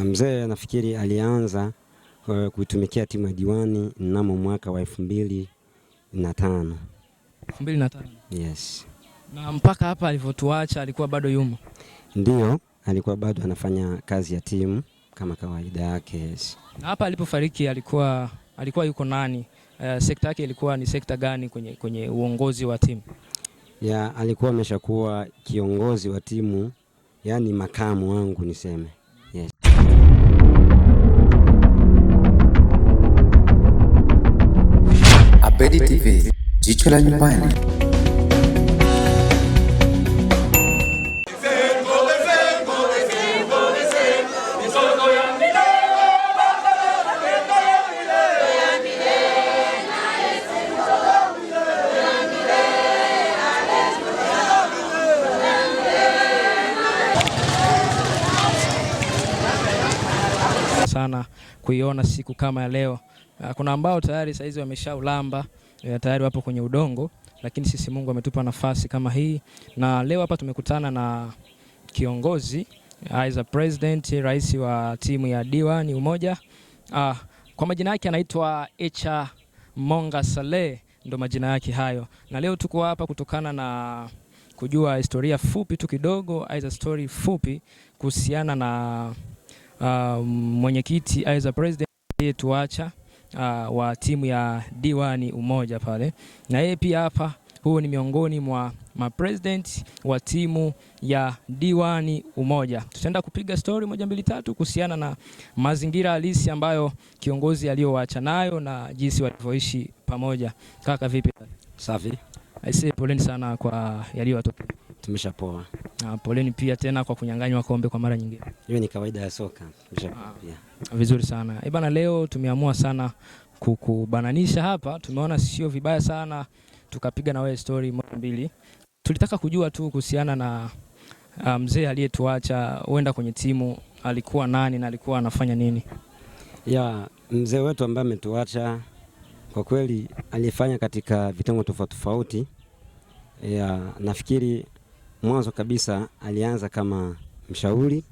Mzee nafikiri alianza kuitumikia timu ya Diwani mnamo mwaka wa 2005. 2005? Yes. Na mpaka hapa alivyotuacha alikuwa bado yumo? Ndio, alikuwa bado anafanya kazi ya timu kama kawaida yake. Yes. Na hapa alipofariki alikuwa yuko nani? Sekta yake ilikuwa ni sekta gani kwenye uongozi wa timu? Ya, alikuwa ameshakuwa kiongozi wa timu, yani makamu wangu niseme. Yes. Abedi TV, jicho la nyumbani. Sana kuiona siku kama ya leo. Kuna ambao tayari saizi wameshaulamba, tayari wapo kwenye udongo, lakini sisi Mungu ametupa nafasi kama hii, na leo hapa tumekutana na kiongozi aiza president, rais wa timu ya Diwani Umoja. Kwa majina yake anaitwa Echa Monga Saleh, ndo majina yake hayo, na leo tuko hapa kutokana na kujua historia fupi tu kidogo, aiza story fupi kuhusiana na mwenyekiti aiza president yetuacha wa timu ya Diwani Umoja pale, na yeye pia hapa huu ni miongoni mwa president wa timu ya Diwani Umoja. Tutaenda kupiga story moja mbili tatu kuhusiana na mazingira halisi ambayo kiongozi aliyowaacha nayo na jinsi walivyoishi pamoja. Kaka vipi? Safi. Aisee, poleni sana kwa yaliyowatokea. Tumeshapoa. Poleni pia tena kwa kunyang'anywa kombe kwa mara nyingine. Hiyo ni kawaida ya soka. Tumeshapoa pia. Vizuri sana. Bana, leo tumeamua sana kukubananisha hapa. Tumeona sio vibaya sana tukapiga na wewe story moja mbili. Tulitaka kujua tu kuhusiana na mzee aliyetuacha, huenda kwenye timu alikuwa nani na alikuwa anafanya nini? Ya, mzee wetu ambaye ametuacha kwa kweli alifanya katika vitengo tofauti tofauti. Ya, nafikiri mwanzo kabisa alianza kama mshauri,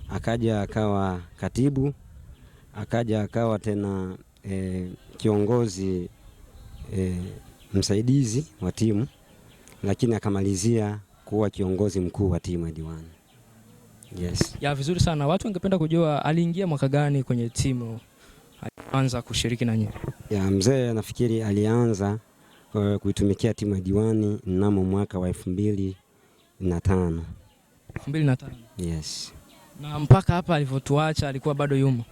akaja akawa katibu, akaja akawa tena kiongozi msaidizi wa timu, lakini akamalizia kuwa kiongozi mkuu wa timu ya Diwani. Yes. Ya, vizuri sana. Watu wangependa kujua aliingia mwaka gani kwenye timu, alianza kushiriki na nyinyi? Ya, mzee nafikiri alianza kuitumikia timu ya Diwani mnamo mwaka wa 2005. 2005? Yes. Na mpaka hapa alivyotuacha alikuwa bado yumo?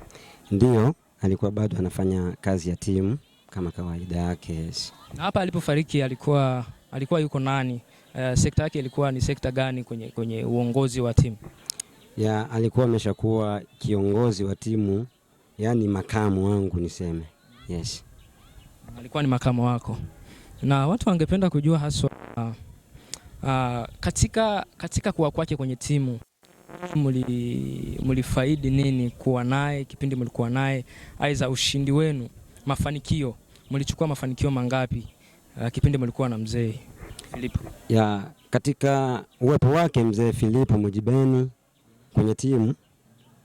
Ndio, alikuwa bado anafanya kazi ya timu kama kawaida yake. Yes. Na hapa alipofariki alikuwa yuko nani? Sekta yake ilikuwa ni sekta gani kwenye uongozi wa timu? Ya, alikuwa ameshakuwa kiongozi wa timu, yani makamu wangu niseme. Yes. Alikuwa ni makamu wako. Na watu wangependa kujua haswa katika kuwa kwake kwenye timu mlifaidi nini kuwa naye kipindi mlikuwa naye, aiza ushindi wenu, mafanikio, mlichukua mafanikio mangapi kipindi mlikuwa na mzee Philipo? Ya, katika uwepo wake mzee Philipo Mujibeni kwenye timu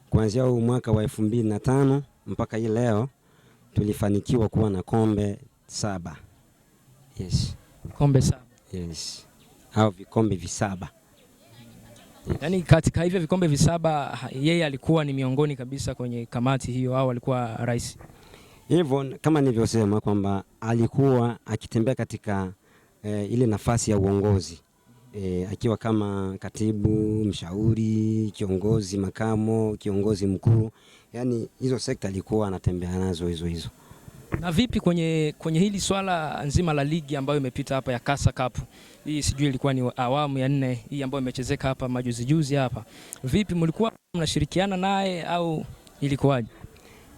kuanzia mwaka wa 2005 mpaka hii leo tulifanikiwa kuwa na kombe 7. Yes. Kombe 7? Yes. Au vikombe 7. Yes. Yaani katika hivyo vikombe 7 yeye alikuwa ni miongoni kabisa kwenye kamati hiyo au alikuwa rais? Hivyo kama nilivyosema kwamba alikuwa akitembea katika ile nafasi ya uongozi. Akiwa kama katibu, mshauri, kiongozi makamo, kiongozi mkuu. Yaani hizo sekta alikuwa anatembea nazo hizo. Na vipi kwenye hili swala nzima la ligi ambayo imepita hapa ya Kasa Cup? Hii sijui ilikuwa ni awamu ya 4 hii ambayo imechezeka hapa majuzi hapa. Vipi, mlikuwa mnashirikiana naye au ilikuwaje?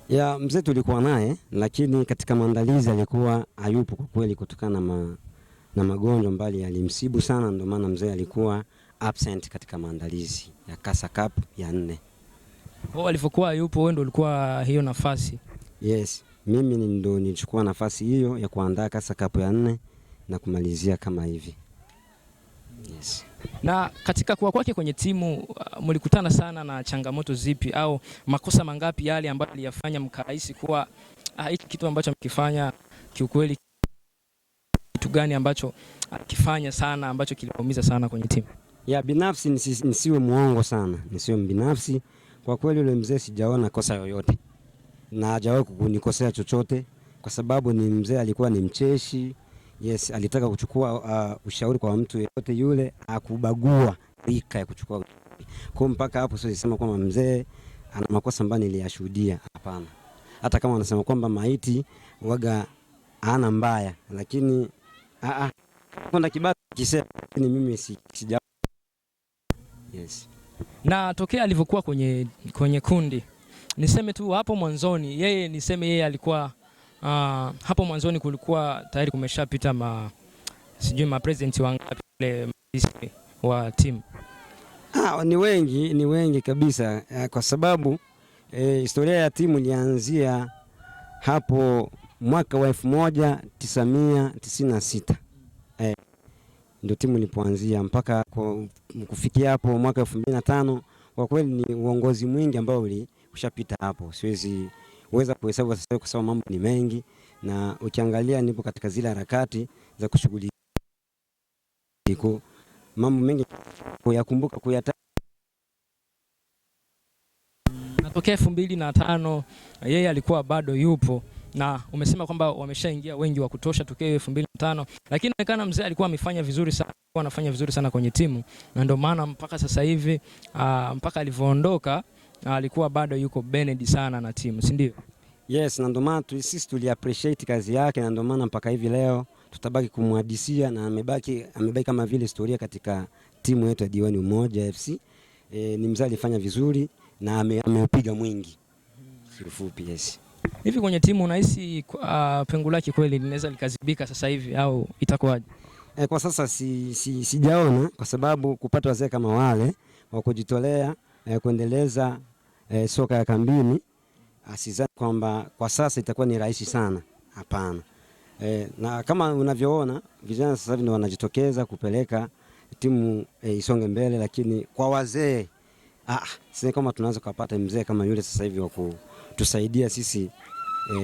Ya, mzee tulikuwa naye, lakini katika maandalizi alikuwa hayupo kwa kweli kutokana na magonjwa mbali alimsibu sana, ndio maana mzee alikuwa absent katika maandalizi ya Kasa Cup ya 4. Alipokuwa yupo wewe ndio ulikuwa hiyo nafasi? Yes, mimi ndo nilichukua nafasi hiyo ya kuandaa Kasa Cup ya 4 na kumalizia kama hivi. Yes. Na katika kuwa kwake kwenye timu mlikutana sana na changamoto zipi au makosa mangapi yale ambayo aliyafanya mkahisi kuwa hiki kitu ambacho mkifanya kiukweli, kitu gani ambacho akifanya sana ambacho kiliumiza sana kwenye timu? Ya binafsi nisiwe muongo sana, nisiwe mbinafsi. Kwa kweli yule mzee sijaona kosa yoyote na hajawahi kunikosea chochote, kwa sababu ni mzee alikuwa ni mcheshi. Yes, alitaka kuchukua ushauri kwa mtu yeyote yule, akubagua rika ya kuchukua ushauri. Kwa mpaka hapo siwezi sema kwamba mzee ana makosa ambayo niliyashuhudia, hapana. Hata kama wanasema kwamba maiti waga hana mbaya, lakini kwenda kibati kisema ni mimi sija. Yes. Na tokea alivyokuwa kwenye kundi, niseme tu hapo mwanzoni yeye alikuwa hapo mwanzoni kulikuwa tayari kumeshapita sijui president wangapi wale wa timu. Ni wengi kabisa, kwa sababu historia ya timu ilianzia hapo mwaka wa 1996. Ndio timu ilipoanzia mpaka kufikia hapo mwaka 2005. Kwa kweli ni uongozi mwingi ambao ushapita hapo, siwezi weza kuhesabu sasa kwa sababu mambo ni mengi, na ukiangalia nipo katika zile harakati za kushughulikia mambo mengi kuyakumbuka Natokea 2005 yeye alikuwa bado yupo, na umesema kwamba wameshaingia wengi wa kutosha tokea 2005, lakini inaonekana mzee alikuwa amefanya vizuri sana, alikuwa anafanya vizuri sana kwenye timu, na ndio maana mpaka sasa hivi mpaka alivyoondoka alikuwa bado yuko benedi sana na timu, si ndio? Yes, na ndio maana sisi tuli appreciate kazi yake, na ndio maana mpaka hivi leo tutabaki kumhadisia, na amebaki kama vile historia katika timu yetu ya Diwani Umoja FC. Ni mzee alifanya vizuri na ameupiga mwingi. Kifupi, yes. Hivi kwenye timu unahisi pengo lake kweli linaweza likazibika sasa hivi au itakuwaje? Kwa sasa sijaona, kwa sababu kupata wazee kama wale wa kujitolea kuendeleza soka ya kambini, asizani kwamba kwa sasa itakuwa ni rahisi sana, hapana. Na kama unavyoona vijana sasa hivi ndio wanajitokeza kupeleka timu isonge mbele, lakini kwa wazee sisi kama tunaweza kupata mzee kama yule sasa hivi wa kutusaidia sisi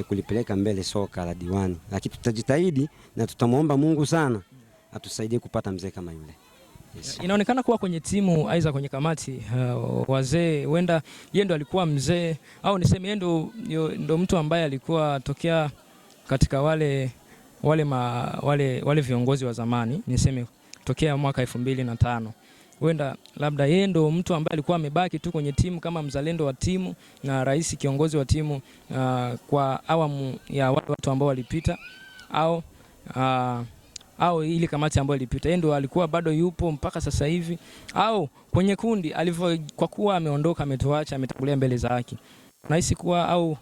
kulipeleka mbele soka la Diwani, lakini tutajitahidi na tutamuomba Mungu sana atusaidie kupata mzee kama yule. Yes. Inaonekana kuwa kwenye timu aidha kwenye kamati wazee huenda yeye ndo alikuwa mzee, au niseme yeye ndo mtu ambaye alikuwa tokea katika wale viongozi wa zamani, niseme tokea mwaka 2005. Huenda labda yeye ndo mtu ambaye alikuwa amebaki tu kwenye timu kama mzalendo wa timu na rais kiongozi wa timu kwa awamu ya watu ambao walipita, au ili kamati ambayo ilipita, yeye ndo alikuwa bado yupo mpaka sasa hivi, au kwenye kundi kwa kuwa ameondoka, ametuacha, ametangulia mbele za haki. Nahisi kuwa au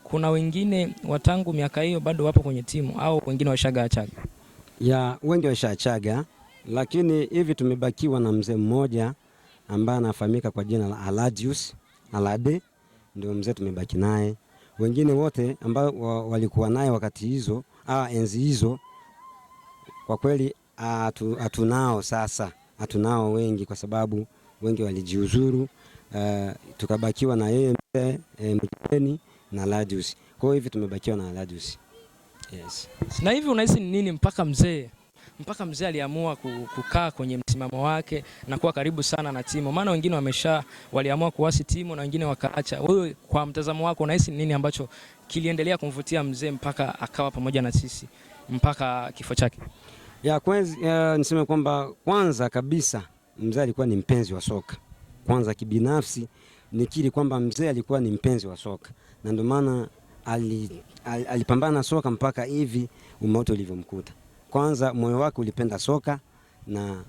kuna wengine watangu miaka hiyo bado wapo kwenye timu, au wengine washagaachaga? Ya wengi washaachaga, lakini hivi tumebakiwa na mzee mmoja ambaye anafahamika kwa jina la Aladius Alade, ndio mzee tumebaki naye. Wengine wote ambao walikuwa naye wakati hizo enzi hizo, kwa kweli hatunao sasa, hatunao wengi, kwa sababu wengi walijiuzuru. Tukabakiwa na yeye mzee Mjeni na Aladius. Kwa hiyo hivi tumebakiwa na Aladius. Yes. Na hivi unahisi ni nini mpaka mzee aliamua kukaa kwenye msimamo wake na kuwa karibu sana na timu? Maana wengine waliamua kuasi timu na wengine wakaacha. Wewe kwa mtazamo wako unahisi ni nini ambacho kiliendelea kumvutia mzee mpaka akawa pamoja na sisi mpaka kifo chake? Niseme kwamba kwanza kabisa mzee alikuwa ni mpenzi wa soka. Kwanza kibinafsi nikiri kwamba mzee alikuwa ni mpenzi wa soka, na ndio maana alipambana na soka mpaka hivi umauti ulivyomkuta. Kwanza moyo wake ulipenda soka na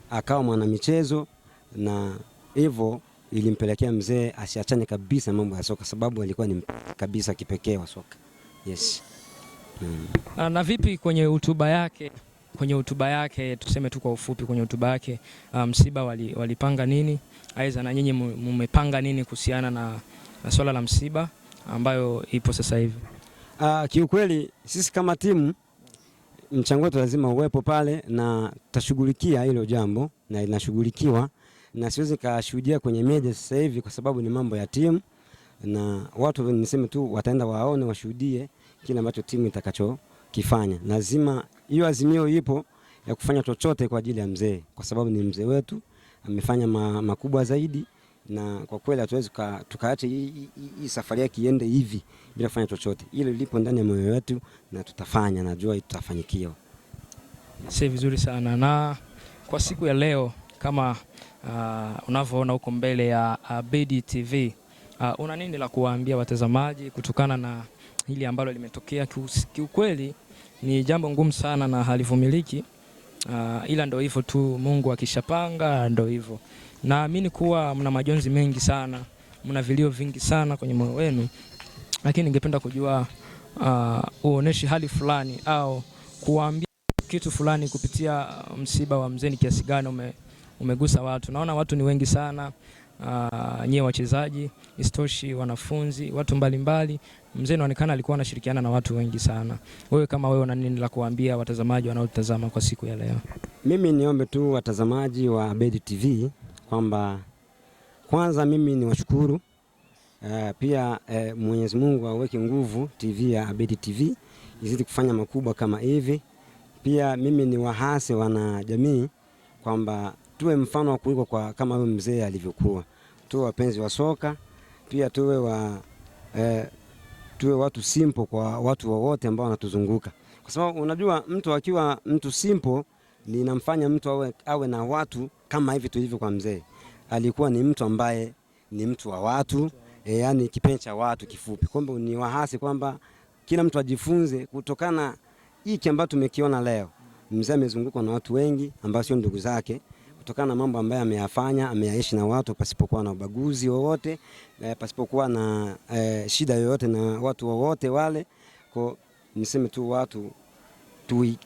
akawa mwanamichezo, na hivyo ilimpelekea mzee asiachane kabisa mambo ya soka, sababu alikuwa ni kabisa kipekee wa soka. Yes. Na vipi kwenye hotuba yake tuseme tu kwa ufupi, kwenye hotuba yake msiba walipanga nini? Aidha na nyinyi mmepanga nini kuhusiana na swala la msiba ambayo ipo sasa hivi? Kiukweli sisi kama timu mchango wetu lazima uwepo pale na tashughulikia hilo jambo na linashughulikiwa, na siwezi kashuhudia kwenye media sasa hivi kwa sababu ni mambo ya timu, na watu niseme tu wataenda waone washuhudie kile ambacho timu itakachokifanya. Lazima hiyo azimio ipo ya kufanya chochote kwa ajili ya mzee, kwa sababu ni mzee wetu, amefanya makubwa zaidi, na kwa kweli hatuwezi tukaacha hii safari yake iende hivi bila kufanya chochote. Ile lipo ndani ya moyo wetu na tutafanya, najua tutafanikiwa. Si vizuri sana. Na kwa siku ya leo kama unavyoona huko mbele ya Abedi TV, una nini la kuwaambia watazamaji kutokana na hili ambalo limetokea? Kiukweli ni jambo ngumu sana na halivumiliki, ila ndio hivyo tu, Mungu akishapanga ndio hivyo. Naamini kuwa mna majonzi mengi sana, mna vilio vingi sana kwenye moyo wenu, lakini ningependa kujua uoneshe hali fulani au kuwaambia kitu fulani kupitia msiba wa mzee, ni kiasi gani umegusa watu. Naona watu ni wengi sana, nyewe wachezaji, istoshi, wanafunzi, watu mbalimbali. Mzee inaonekana alikuwa anashirikiana na watu wengi sana. Wewe kama wewe una nini la kuambia watazamaji wanaotazama kwa siku ya leo? Mimi niombe tu watazamaji wa Abedi TV kwamba kwanza mimi ni washukuru, pia Mwenyezi Mungu aweke nguvu TV ya Abedi TV izidi kufanya makubwa kama hivi. Pia mimi ni wahase wana jamii kwamba tuwe mfano wa kuigwa kwa kama wewe mzee alivyokuwa. Tuwe wapenzi wa soka, pia tuwe watu simple kwa watu wote ambao wanatuzunguka. Kwa sababu unajua mtu akiwa mtu simple linamfanya mtu awe na watu kama hivi tulivyo kwa mzee. Alikuwa ni mtu ambaye ni mtu wa watu, yani kipenzi cha watu kifupi. Kwamba ni wahasi kwamba kila mtu ajifunze kutokana hiki ambacho tumekiona leo. Mzee amezungukwa na watu wengi ambao sio ndugu zake, kutokana na mambo ambayo ameyafanya, ameyaishi na watu pasipokuwa na ubaguzi wowote, pasipokuwa na shida yoyote na watu wowote wale. Kwa niseme tu watu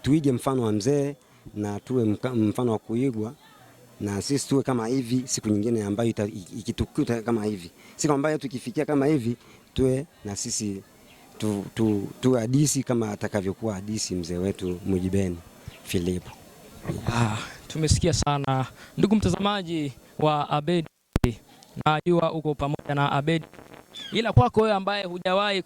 tuige mfano wa mzee na tuwe mfano wa kuigwa, na sisi tuwe kama hivi siku nyingine ambayo ikitukuta kama hivi. Siku ambayo tukifikia kama hivi tuwe na sisi tu hadisi kama atakavyokuwa hadisi mzee wetu Mujibeni Philipo. Tumesikia sana ndugu mtazamaji wa Abedi. Najua uko pamoja na Abedi, ila kwako wewe ambaye hujawahi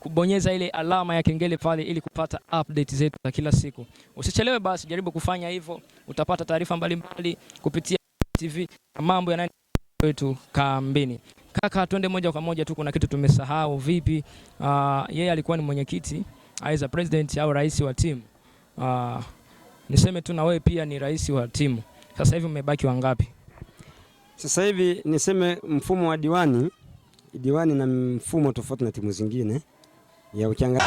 kubonyeza ile alama ya kengele pale ili kupata update zetu za kila siku, usichelewe basi, jaribu kufanya hivyo. Utapata taarifa mbalimbali kupitia TV na mambo yanayoendelea kwetu kambini. Kaka, twende moja kwa moja tu, kuna kitu tumesahau. Vipi? Yeye alikuwa ni mwenyekiti, aidha president au rais wa timu. Niseme tu na wewe pia ni rais wa timu. Sasa hivi umebaki wangapi? Sasa hivi niseme mfumo wa diwani na mfumo tofauti na timu zingine ya ukiangalia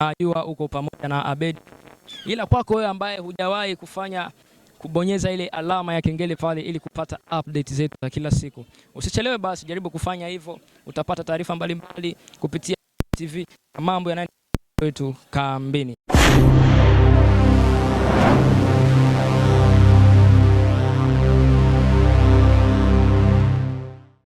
najua uko pamoja na Abedi, ila kwako wewe ambaye hujawahi kubonyeza ile alama ya kengele pale ili kupata update zetu za kila siku, usichelewe basi, jaribu kufanya hivyo. Utapata taarifa mbalimbali kupitia TV, mambo yanayoendelea kwetu kambini.